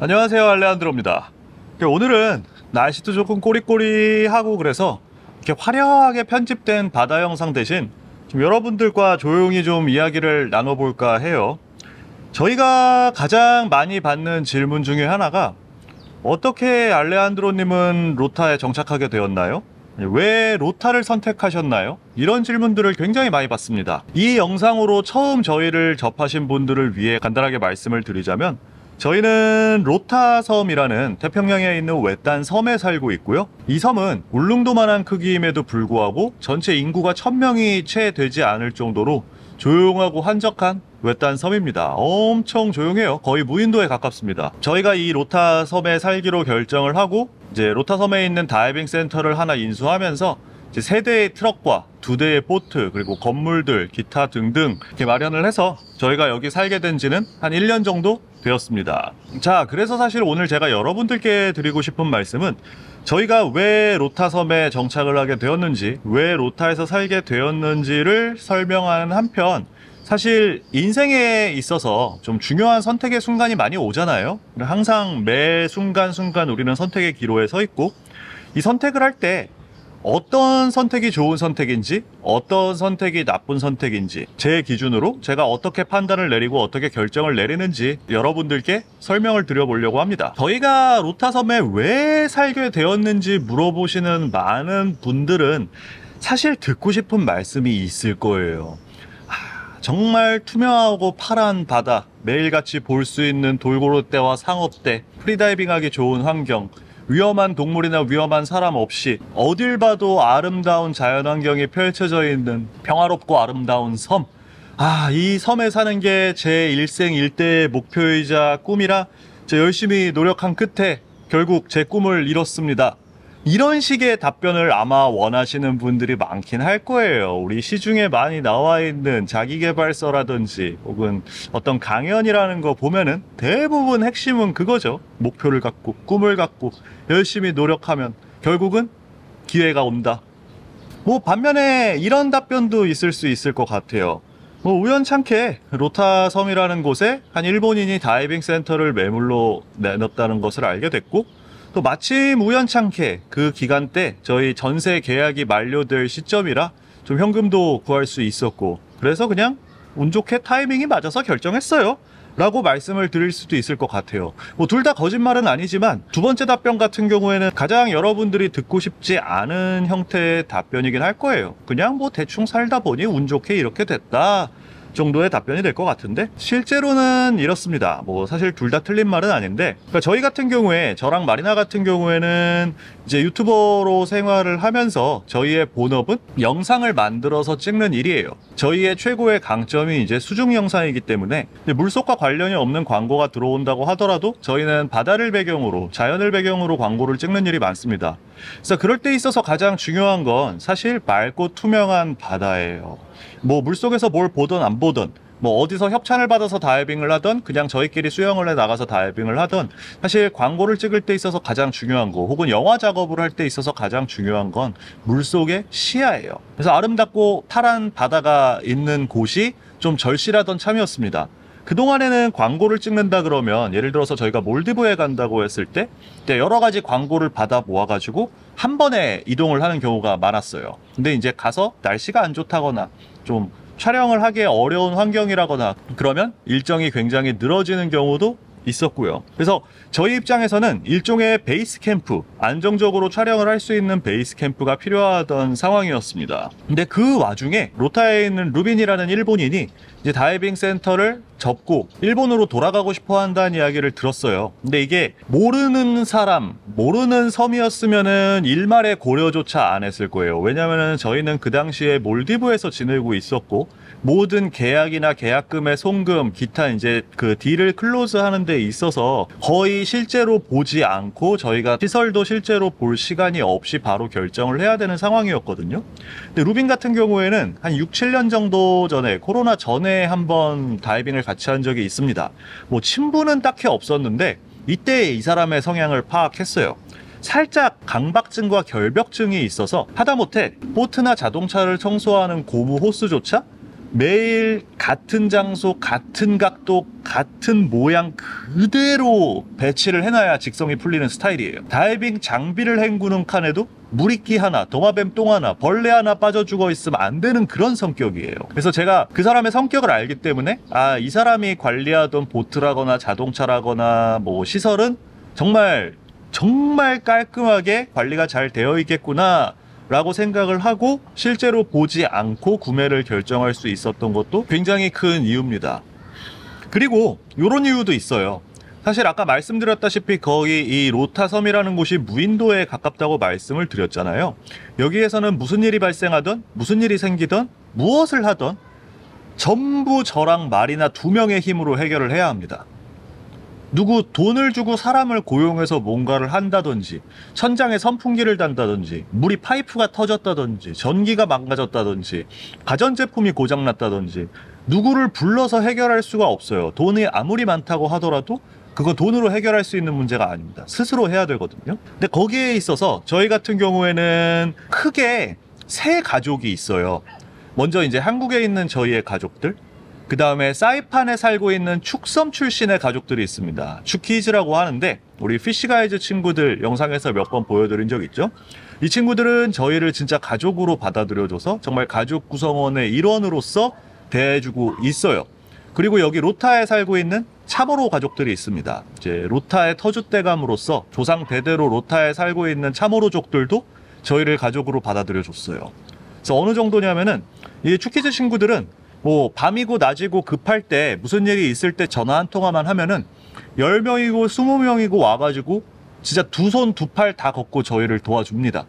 안녕하세요, 알레한드로입니다. 오늘은 날씨도 조금 꼬리꼬리하고 그래서 이렇게 화려하게 편집된 바다 영상 대신 좀 여러분들과 조용히 좀 이야기를 나눠볼까 해요. 저희가 가장 많이 받는 질문 중에 하나가 어떻게 알레한드로님은 로타에 정착하게 되었나요? 왜 로타를 선택하셨나요? 이런 질문들을 굉장히 많이 받습니다. 이 영상으로 처음 저희를 접하신 분들을 위해 간단하게 말씀을 드리자면, 저희는 로타 섬이라는 태평양에 있는 외딴 섬에 살고 있고요. 이 섬은 울릉도만한 크기임에도 불구하고 전체 인구가 1000명이 채 되지 않을 정도로 조용하고 한적한 외딴 섬입니다. 엄청 조용해요. 거의 무인도에 가깝습니다. 저희가 이 로타 섬에 살기로 결정을 하고 이제 로타 섬에 있는 다이빙 센터를 하나 인수하면서 이제 3대의 트럭과 2대의 보트, 그리고 건물들, 기타 등등 이렇게 마련을 해서 저희가 여기 살게 된 지는 한 1년 정도 되었습니다. 자, 그래서 사실 오늘 제가 여러분들께 드리고 싶은 말씀은 저희가 왜 로타 섬에 정착을 하게 되었는지, 왜 로타에서 살게 되었는지를 설명하는 한편, 사실 인생에 있어서 좀 중요한 선택의 순간이 많이 오잖아요. 항상 매 순간순간 우리는 선택의 기로에 서 있고, 이 선택을 할 때 어떤 선택이 좋은 선택인지, 어떤 선택이 나쁜 선택인지, 제 기준으로 제가 어떻게 판단을 내리고 어떻게 결정을 내리는지 여러분들께 설명을 드려보려고 합니다. 저희가 로타섬에 왜 살게 되었는지 물어보시는 많은 분들은 사실 듣고 싶은 말씀이 있을 거예요. 정말 투명하고 파란 바다, 매일같이 볼 수 있는 돌고래떼와 상어떼, 프리다이빙하기 좋은 환경, 위험한 동물이나 위험한 사람 없이 어딜 봐도 아름다운 자연환경이 펼쳐져 있는 평화롭고 아름다운 섬. 이 섬에 사는 게 제 일생일대의 목표이자 꿈이라 제 열심히 노력한 끝에 결국 제 꿈을 이뤘습니다. 이런 식의 답변을 아마 원하시는 분들이 많긴 할 거예요. 우리 시중에 많이 나와 있는 자기계발서라든지 혹은 어떤 강연이라는 거 보면은 대부분 핵심은 그거죠. 목표를 갖고 꿈을 갖고 열심히 노력하면 결국은 기회가 온다. 반면에 이런 답변도 있을 수 있을 것 같아요. 우연찮게 로타 섬이라는 곳에 한 일본인이 다이빙 센터를 매물로 내놨다는 것을 알게 됐고, 또 마침 우연찮게 그 기간 때 저희 전세 계약이 만료될 시점이라 좀 현금도 구할 수 있었고, 그래서 그냥 운 좋게 타이밍이 맞아서 결정했어요 라고 말씀을 드릴 수도 있을 것 같아요. 둘 다 거짓말은 아니지만 두 번째 답변 같은 경우에는 가장 여러분들이 듣고 싶지 않은 형태의 답변이긴 할 거예요. 그냥 대충 살다 보니 운 좋게 이렇게 됐다 정도의 답변이 될 것 같은데, 실제로는 이렇습니다. 사실 둘 다 틀린 말은 아닌데, 그러니까 저희 같은 경우에, 저랑 마리나 같은 경우에는 이제 유튜버로 생활을 하면서 저희의 본업은 영상을 만들어서 찍는 일이에요. 저희의 최고의 강점이 이제 수중 영상이기 때문에 물속과 관련이 없는 광고가 들어온다고 하더라도 저희는 바다를 배경으로, 자연을 배경으로 광고를 찍는 일이 많습니다. 그래서 그럴 때 있어서 가장 중요한 건 사실 맑고 투명한 바다예요. 물속에서 뭘 보든 안 보든, 어디서 협찬을 받아서 다이빙을 하던, 그냥 저희끼리 수영을 해 나가서 다이빙을 하던, 사실 광고를 찍을 때 있어서 가장 중요한 거, 혹은 영화 작업을 할 때 있어서 가장 중요한 건 물속의 시야예요. 그래서 아름답고 파란 바다가 있는 곳이 좀 절실하던 참이었습니다. 그동안에는 광고를 찍는다 그러면, 예를 들어서 저희가 몰디브에 간다고 했을 때 여러 가지 광고를 받아 모아가지고 한 번에 이동을 하는 경우가 많았어요. 근데 이제 가서 날씨가 안 좋다거나 좀 촬영을 하기 어려운 환경이라거나 그러면 일정이 굉장히 늘어지는 경우도 있었고요. 그래서 저희 입장에서는 일종의 베이스 캠프, 안정적으로 촬영을 할 수 있는 베이스 캠프가 필요하던 상황이었습니다. 근데 그 와중에 로타에 있는 루빈이라는 일본인이 이제 다이빙 센터를 접고 일본으로 돌아가고 싶어 한다는 이야기를 들었어요. 근데 이게 모르는 사람, 모르는 섬이었으면은 일말의 고려조차 안 했을 거예요. 왜냐면은 저희는 그 당시에 몰디브에서 지내고 있었고, 모든 계약이나 계약금의 송금, 기타 이제 그 딜을 클로즈 하는 데 있어서 거의 실제로 보지 않고 저희가 시설도 실제로 볼 시간이 없이 바로 결정을 해야 되는 상황이었거든요. 근데 루빈 같은 경우에는 한 6, 7년 정도 전에, 코로나 전에 한번 다이빙을 같이 한 적이 있습니다. 친분은 딱히 없었는데 이때 이 사람의 성향을 파악했어요. 살짝 강박증과 결벽증이 있어서 하다못해 보트나 자동차를 청소하는 고무 호스조차 매일 같은 장소, 같은 각도, 같은 모양 그대로 배치를 해놔야 직성이 풀리는 스타일이에요. 다이빙 장비를 헹구는 칸에도 물이끼 하나, 도마뱀 똥 하나, 벌레 하나 빠져 죽어 있으면 안 되는 그런 성격이에요. 그래서 제가 그 사람의 성격을 알기 때문에 이 사람이 관리하던 보트라거나 자동차라거나 뭐 시설은 정말 깔끔하게 관리가 잘 되어 있겠구나 라고 생각을 하고 실제로 보지 않고 구매를 결정할 수 있었던 것도 굉장히 큰 이유입니다. 그리고 이런 이유도 있어요. 사실 아까 말씀드렸다시피 거기 이 로타섬이라는 곳이 무인도에 가깝다고 말씀을 드렸잖아요. 여기에서는 무슨 일이 발생하던 무슨 일이 생기던 무엇을 하던 전부 저랑 말이나 2명의 힘으로 해결을 해야 합니다. 누구 돈을 주고 사람을 고용해서 뭔가를 한다든지, 천장에 선풍기를 단다든지, 물이 파이프가 터졌다든지, 전기가 망가졌다든지, 가전제품이 고장났다든지 누구를 불러서 해결할 수가 없어요. 돈이 아무리 많다고 하더라도 그건 돈으로 해결할 수 있는 문제가 아닙니다. 스스로 해야 되거든요. 근데 거기에 있어서 저희 같은 경우에는 크게 3가족이 있어요. 먼저 이제 한국에 있는 저희의 가족들, 그 다음에 사이판에 살고 있는 축섬 출신의 가족들이 있습니다. 축키즈라고 하는데 우리 피쉬가이즈 친구들 영상에서 몇 번 보여드린 적 있죠. 이 친구들은 저희를 진짜 가족으로 받아들여줘서 정말 가족 구성원의 일원으로서 대해주고 있어요. 그리고 여기 로타에 살고 있는 참호로 가족들이 있습니다. 이제 로타의 터줏대감으로서 조상 대대로 로타에 살고 있는 참호로족들도 저희를 가족으로 받아들여줬어요. 그래서 어느 정도냐면은 이 축키즈 친구들은 뭐 밤이고 낮이고 급할 때 무슨 일이 있을 때 전화 한 통화만 하면은 10명이고 20명이고 와가지고 진짜 2손 2팔 다 걷고 저희를 도와줍니다.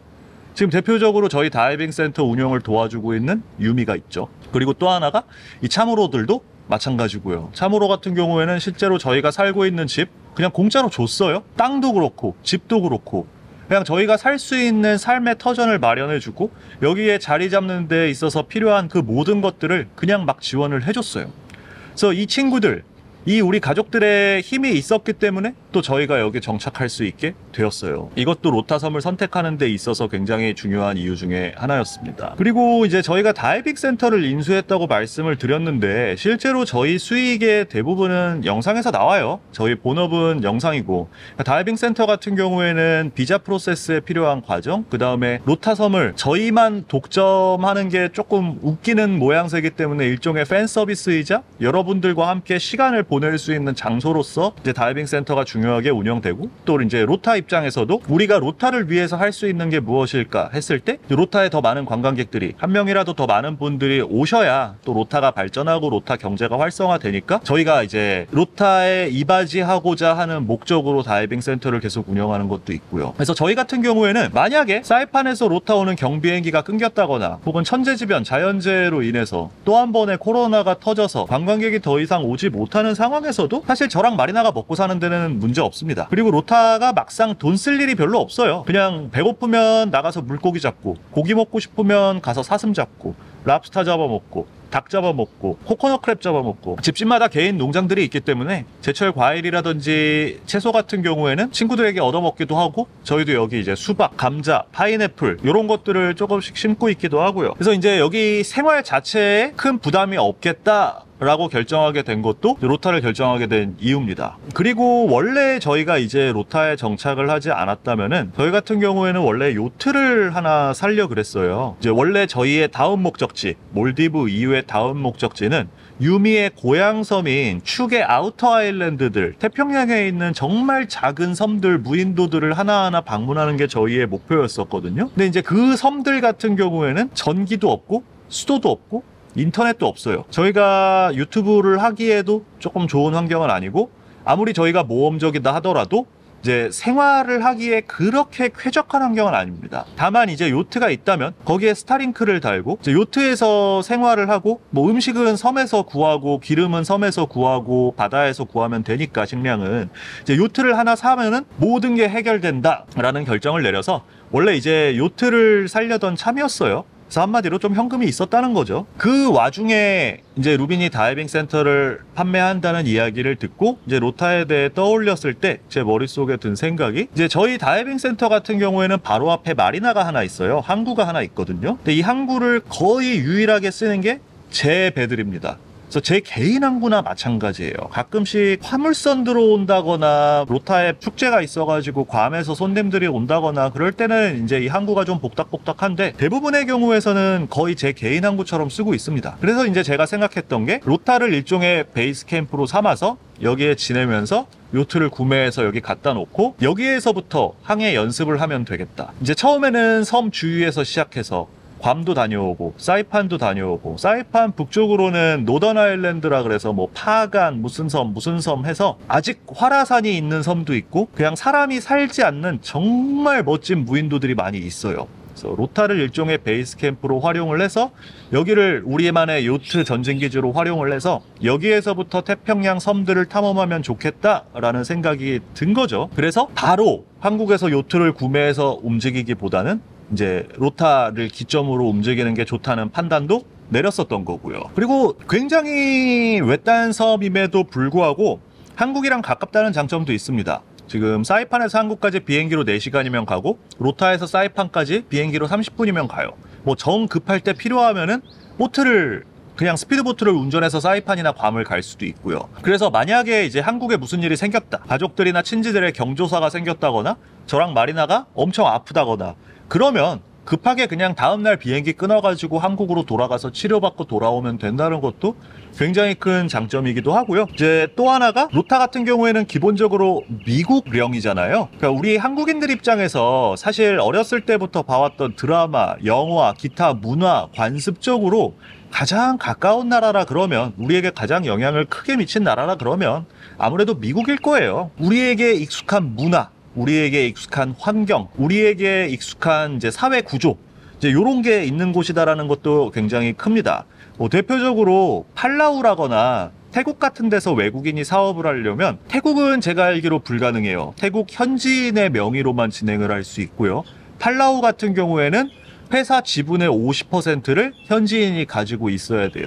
지금 대표적으로 저희 다이빙 센터 운영을 도와주고 있는 유미가 있죠. 그리고 또 하나가 이 참호로들도 마찬가지고요. 참호로 같은 경우에는 실제로 저희가 살고 있는 집 그냥 공짜로 줬어요. 땅도 그렇고 집도 그렇고 그냥 저희가 살 수 있는 삶의 터전을 마련해주고 여기에 자리 잡는 데 있어서 필요한 그 모든 것들을 그냥 막 지원을 해줬어요. 그래서 이 친구들, 이 우리 가족들의 힘이 있었기 때문에 또 저희가 여기 정착할 수 있게 되었어요. 이것도 로타섬을 선택하는 데 있어서 굉장히 중요한 이유 중에 하나였습니다. 그리고 이제 저희가 다이빙 센터를 인수했다고 말씀을 드렸는데 실제로 저희 수익의 대부분은 영상에서 나와요. 저희 본업은 영상이고 다이빙 센터 같은 경우에는 비자 프로세스에 필요한 과정, 그 다음에 로타섬을 저희만 독점하는 게 조금 웃기는 모양새이기 때문에 일종의 팬 서비스이자 여러분들과 함께 시간을 보낼 수 있는 장소로서 이제 다이빙 센터가 중요하게 운영되고 또 이제 로타 입장에서도 우리가 로타를 위해서 할 수 있는 게 무엇일까 했을 때 로타에 더 많은 관광객들이 한 명이라도 더 많은 분들이 오셔야 또 로타가 발전하고 로타 경제가 활성화되니까 저희가 이제 로타에 이바지하고자 하는 목적으로 다이빙 센터를 계속 운영하는 것도 있고요. 그래서 저희 같은 경우에는 만약에 사이판에서 로타 오는 경비행기가 끊겼다거나 혹은 천재지변 자연재해로 인해서 또 한 번의 코로나가 터져서 관광객이 더 이상 오지 못하는 상황에서도 사실 저랑 마리나가 먹고 사는 데는 문제 없습니다. 그리고 로타가 막상 돈 쓸 일이 별로 없어요. 그냥 배고프면 나가서 물고기 잡고 고기 먹고 싶으면 가서 사슴 잡고 랍스타 잡아먹고 닭 잡아먹고 코코넛 크랩 잡아먹고 집집마다 개인 농장들이 있기 때문에 제철 과일이라든지 채소 같은 경우에는 친구들에게 얻어먹기도 하고 저희도 여기 이제 수박, 감자, 파인애플 이런 것들을 조금씩 심고 있기도 하고요. 그래서 이제 여기 생활 자체에 큰 부담이 없겠다 라고 결정하게 된 것도 로타를 결정하게 된 이유입니다. 그리고 원래 저희가 이제 로타에 정착을 하지 않았다면은 저희 같은 경우에는 원래 요트를 하나 살려 그랬어요. 이제 원래 저희의 다음 목적지 몰디브 이후의 다음 목적지는 유미의 고향섬인 축의 아우터 아일랜드들, 태평양에 있는 정말 작은 섬들, 무인도들을 하나하나 방문하는 게 저희의 목표였었거든요. 근데 이제 그 섬들 같은 경우에는 전기도 없고 수도도 없고 인터넷도 없어요. 저희가 유튜브를 하기에도 조금 좋은 환경은 아니고 아무리 저희가 모험적이다 하더라도 이제 생활을 하기에 그렇게 쾌적한 환경은 아닙니다. 다만 이제 요트가 있다면 거기에 스타링크를 달고 이제 요트에서 생활을 하고 뭐 음식은 섬에서 구하고 기름은 섬에서 구하고 바다에서 구하면 되니까 식량은 이제 요트를 하나 사면은 모든 게 해결된다 라는 결정을 내려서 원래 이제 요트를 살려던 참이었어요. 그래서 한마디로 좀 현금이 있었다는 거죠. 그 와중에 이제 루비니 다이빙 센터를 판매한다는 이야기를 듣고 이제 로타에 대해 떠올렸을 때 제 머릿속에 든 생각이 이제 저희 다이빙 센터 같은 경우에는 바로 앞에 마리나가 하나 있어요. 항구가 하나 있거든요. 근데 이 항구를 거의 유일하게 쓰는 게 제 배들입니다. 그래서 제 개인 항구나 마찬가지예요. 가끔씩 화물선 들어온다거나 로타에 축제가 있어가지고 괌에서 손님들이 온다거나 그럴 때는 이제 이 항구가 좀 복닥복닥한데 대부분의 경우에서는 거의 제 개인 항구처럼 쓰고 있습니다. 그래서 이제 제가 생각했던 게 로타를 일종의 베이스 캠프로 삼아서 여기에 지내면서 요트를 구매해서 여기 갖다 놓고 여기에서부터 항해 연습을 하면 되겠다. 이제 처음에는 섬 주위에서 시작해서 괌도 다녀오고 사이판도 다녀오고 사이판 북쪽으로는 노던 아일랜드라 그래서 뭐 파간 무슨 섬 해서 아직 활화산이 있는 섬도 있고 그냥 사람이 살지 않는 정말 멋진 무인도들이 많이 있어요. 그래서 로타를 일종의 베이스 캠프로 활용을 해서 여기를 우리만의 요트 전진기지로 활용을 해서 여기에서부터 태평양 섬들을 탐험하면 좋겠다라는 생각이 든 거죠. 그래서 바로 한국에서 요트를 구매해서 움직이기보다는 이제 로타를 기점으로 움직이는 게 좋다는 판단도 내렸었던 거고요. 그리고 굉장히 외딴 섬임에도 불구하고 한국이랑 가깝다는 장점도 있습니다. 지금 사이판에서 한국까지 비행기로 4시간이면 가고 로타에서 사이판까지 비행기로 30분이면 가요. 뭐 정 급할 때 필요하면은 그냥 스피드보트를 운전해서 사이판이나 괌을 갈 수도 있고요. 그래서 만약에 이제 한국에 무슨 일이 생겼다, 가족들이나 친지들의 경조사가 생겼다거나 저랑 마리나가 엄청 아프다거나 그러면 급하게 그냥 다음날 비행기 끊어가지고 한국으로 돌아가서 치료받고 돌아오면 된다는 것도 굉장히 큰 장점이기도 하고요. 이제 또 하나가 로타 같은 경우에는 기본적으로 미국령이잖아요. 그러니까 우리 한국인들 입장에서 사실 어렸을 때부터 봐왔던 드라마, 영화, 기타 문화, 관습적으로 가장 가까운 나라라 그러면 우리에게 가장 영향을 크게 미친 나라라 그러면 아무래도 미국일 거예요. 우리에게 익숙한 문화, 우리에게 익숙한 환경, 우리에게 익숙한 이제 사회 구조, 이제 이런 게 있는 곳이다라는 것도 굉장히 큽니다. 대표적으로 팔라우라거나 태국 같은 데서 외국인이 사업을 하려면 태국은 제가 알기로 불가능해요. 태국 현지인의 명의로만 진행을 할 수 있고요. 팔라우 같은 경우에는 회사 지분의 50%를 현지인이 가지고 있어야 돼요.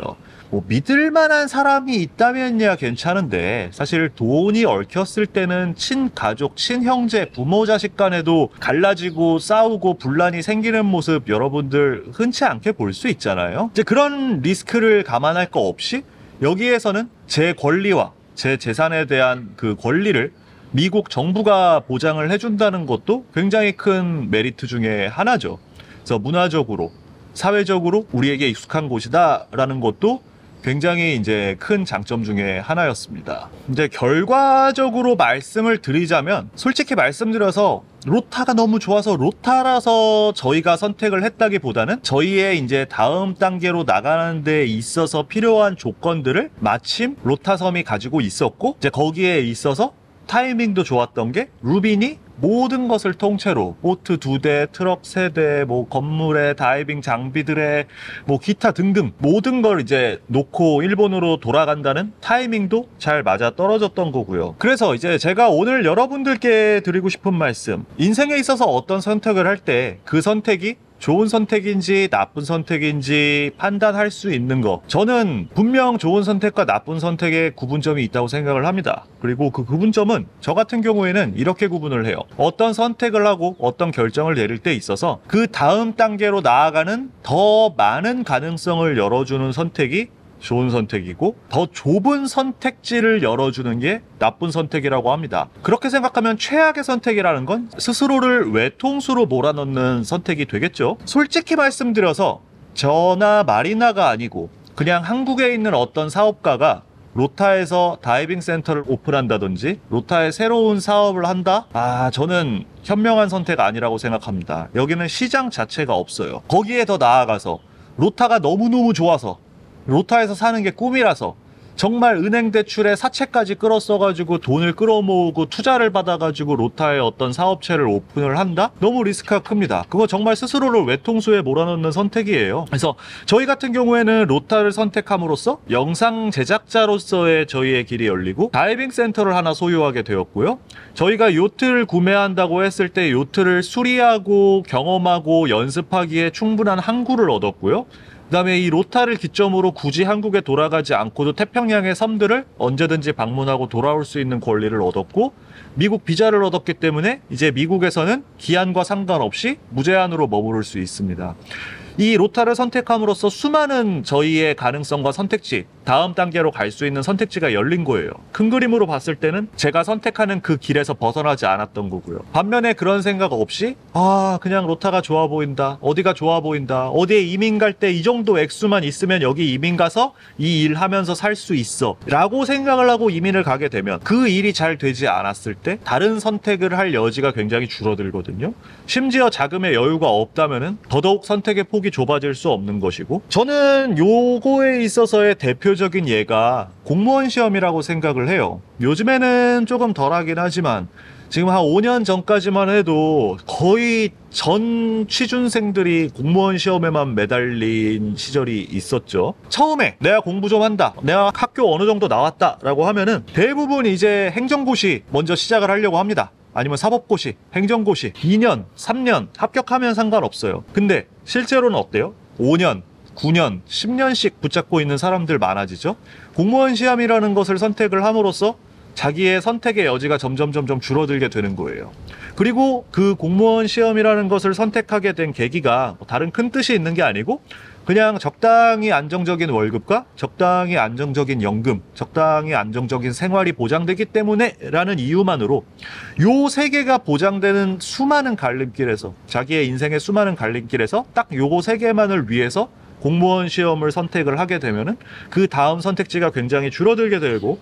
믿을 만한 사람이 있다면야 괜찮은데 사실 돈이 얽혔을 때는 친가족, 친형제, 부모 자식 간에도 갈라지고 싸우고 분란이 생기는 모습 여러분들 흔치 않게 볼 수 있잖아요. 이제 그런 리스크를 감안할 거 없이 여기에서는 제 권리와 제 재산에 대한 그 권리를 미국 정부가 보장을 해준다는 것도 굉장히 큰 메리트 중에 하나죠. 그래서 문화적으로, 사회적으로 우리에게 익숙한 곳이다 라는 것도 굉장히 이제 큰 장점 중에 하나였습니다. 이제 결과적으로 말씀을 드리자면 솔직히 말씀드려서 로타가 너무 좋아서 로타라서 저희가 선택을 했다기보다는 저희의 이제 다음 단계로 나가는 데 있어서 필요한 조건들을 마침 로타섬이 가지고 있었고 이제 거기에 있어서 타이밍도 좋았던 게 루빈이 모든 것을 통째로 보트 2대, 트럭 3대, 뭐 건물에 다이빙 장비들에 뭐 기타 등등 모든 걸 이제 놓고 일본으로 돌아간다는 타이밍도 잘 맞아 떨어졌던 거고요. 그래서 이제 제가 오늘 여러분들께 드리고 싶은 말씀, 인생에 있어서 어떤 선택을 할 때 그 선택이 좋은 선택인지 나쁜 선택인지 판단할 수 있는 거, 저는 분명 좋은 선택과 나쁜 선택의 구분점이 있다고 생각을 합니다. 그리고 그 구분점은 저 같은 경우에는 이렇게 구분을 해요. 어떤 선택을 하고 어떤 결정을 내릴 때 있어서 그 다음 단계로 나아가는 더 많은 가능성을 열어주는 선택이 좋은 선택이고 더 좁은 선택지를 열어주는 게 나쁜 선택이라고 합니다. 그렇게 생각하면 최악의 선택이라는 건 스스로를 외통수로 몰아넣는 선택이 되겠죠. 솔직히 말씀드려서 저나 마리나가 아니고 그냥 한국에 있는 어떤 사업가가 로타에서 다이빙 센터를 오픈한다든지 로타에 새로운 사업을 한다? 저는 현명한 선택 아니라고 생각합니다. 여기는 시장 자체가 없어요. 거기에 더 나아가서 로타가 너무너무 좋아서 로타에서 사는 게 꿈이라서 정말 은행 대출에 사채까지 끌어써가지고 돈을 끌어모으고 투자를 받아가지고 로타의 어떤 사업체를 오픈을 한다? 너무 리스크가 큽니다. 그거 정말 스스로를 외통수에 몰아넣는 선택이에요. 그래서 저희 같은 경우에는 로타를 선택함으로써 영상 제작자로서의 저희의 길이 열리고 다이빙 센터를 하나 소유하게 되었고요. 저희가 요트를 구매한다고 했을 때 요트를 수리하고 경험하고 연습하기에 충분한 항구를 얻었고요. 그 다음에 이 로타를 기점으로 굳이 한국에 돌아가지 않고도 태평양의 섬들을 언제든지 방문하고 돌아올 수 있는 권리를 얻었고 미국 비자를 얻었기 때문에 이제 미국에서는 기한과 상관없이 무제한으로 머무를 수 있습니다. 이 로타를 선택함으로써 수많은 저희의 가능성과 선택지, 다음 단계로 갈 수 있는 선택지가 열린 거예요. 큰 그림으로 봤을 때는 제가 선택하는 그 길에서 벗어나지 않았던 거고요. 반면에 그런 생각 없이 그냥 로타가 좋아 보인다, 어디가 좋아 보인다, 어디에 이민 갈 때 이 정도 액수만 있으면 여기 이민 가서 이 일 하면서 살 수 있어 라고 생각을 하고 이민을 가게 되면 그 일이 잘 되지 않았을 때 다른 선택을 할 여지가 굉장히 줄어들거든요. 심지어 자금의 여유가 없다면은 더더욱 선택의 폭이 좁아질 수 없는 것이고, 저는 요거에 있어서의 대표적인 예가 공무원 시험이라고 생각을 해요. 요즘에는 조금 덜하긴 하지만 지금 한 5년 전까지만 해도 거의 전 취준생들이 공무원 시험에만 매달린 시절이 있었죠. 처음에 내가 공부 좀 한다, 내가 학교 어느 정도 나왔다 라고 하면은 대부분 이제 행정고시 먼저 시작을 하려고 합니다. 아니면 사법고시, 행정고시 2년, 3년 합격하면 상관없어요. 근데 실제로는 어때요? 5년, 9년, 10년씩 붙잡고 있는 사람들 많아지죠. 공무원 시험이라는 것을 선택을 함으로써 자기의 선택의 여지가 점점 줄어들게 되는 거예요. 그리고 그 공무원 시험이라는 것을 선택하게 된 계기가 다른 큰 뜻이 있는 게 아니고 그냥 적당히 안정적인 월급과 적당히 안정적인 연금, 적당히 안정적인 생활이 보장되기 때문에 라는 이유만으로 요 세 개가 보장되는 수많은 갈림길에서, 자기의 인생의 수많은 갈림길에서 딱 요거 세 개만을 위해서 공무원 시험을 선택을 하게 되면은 그 다음 선택지가 굉장히 줄어들게 되고,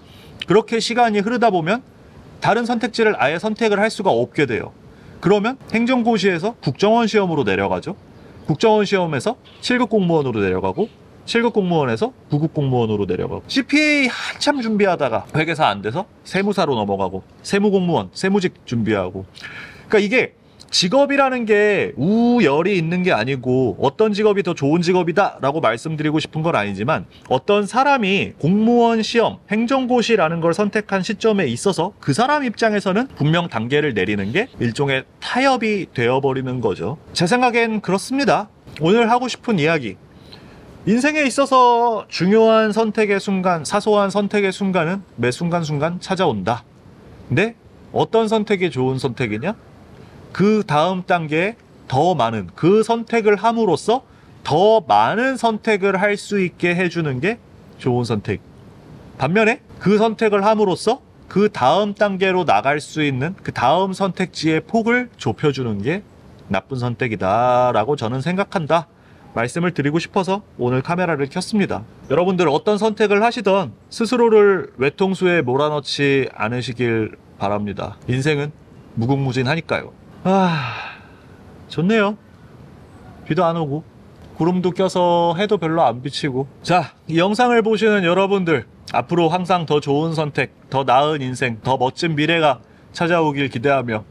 그렇게 시간이 흐르다 보면 다른 선택지를 아예 선택을 할 수가 없게 돼요. 그러면 행정고시에서 국정원 시험으로 내려가죠. 국정원 시험에서 7급 공무원으로 내려가고, 7급 공무원에서 9급 공무원으로 내려가고, CPA 한참 준비하다가 회계사 안 돼서 세무사로 넘어가고, 세무공무원, 세무직 준비하고. 그러니까 이게 직업이라는 게 우열이 있는 게 아니고 어떤 직업이 더 좋은 직업이다 라고 말씀드리고 싶은 건 아니지만, 어떤 사람이 공무원 시험, 행정고시라는 걸 선택한 시점에 있어서 그 사람 입장에서는 분명 단계를 내리는 게 일종의 타협이 되어버리는 거죠. 제 생각엔 그렇습니다. 오늘 하고 싶은 이야기, 인생에 있어서 중요한 선택의 순간, 사소한 선택의 순간은 매 순간순간 찾아온다. 근데 어떤 선택이 좋은 선택이냐? 그 다음 단계에 더 많은, 그 선택을 함으로써 더 많은 선택을 할 수 있게 해주는 게 좋은 선택. 반면에 그 선택을 함으로써 그 다음 단계로 나갈 수 있는 그 다음 선택지의 폭을 좁혀주는 게 나쁜 선택이다 라고 저는 생각한다 말씀을 드리고 싶어서 오늘 카메라를 켰습니다. 여러분들 어떤 선택을 하시던 스스로를 외통수에 몰아넣지 않으시길 바랍니다. 인생은 무궁무진하니까요. 좋네요. 비도 안 오고 구름도 껴서 해도 별로 안 비치고. 자, 이 영상을 보시는 여러분들, 앞으로 항상 더 좋은 선택, 더 나은 인생, 더 멋진 미래가 찾아오길 기대하며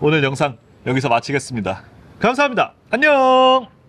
오늘 영상 여기서 마치겠습니다. 감사합니다. 안녕.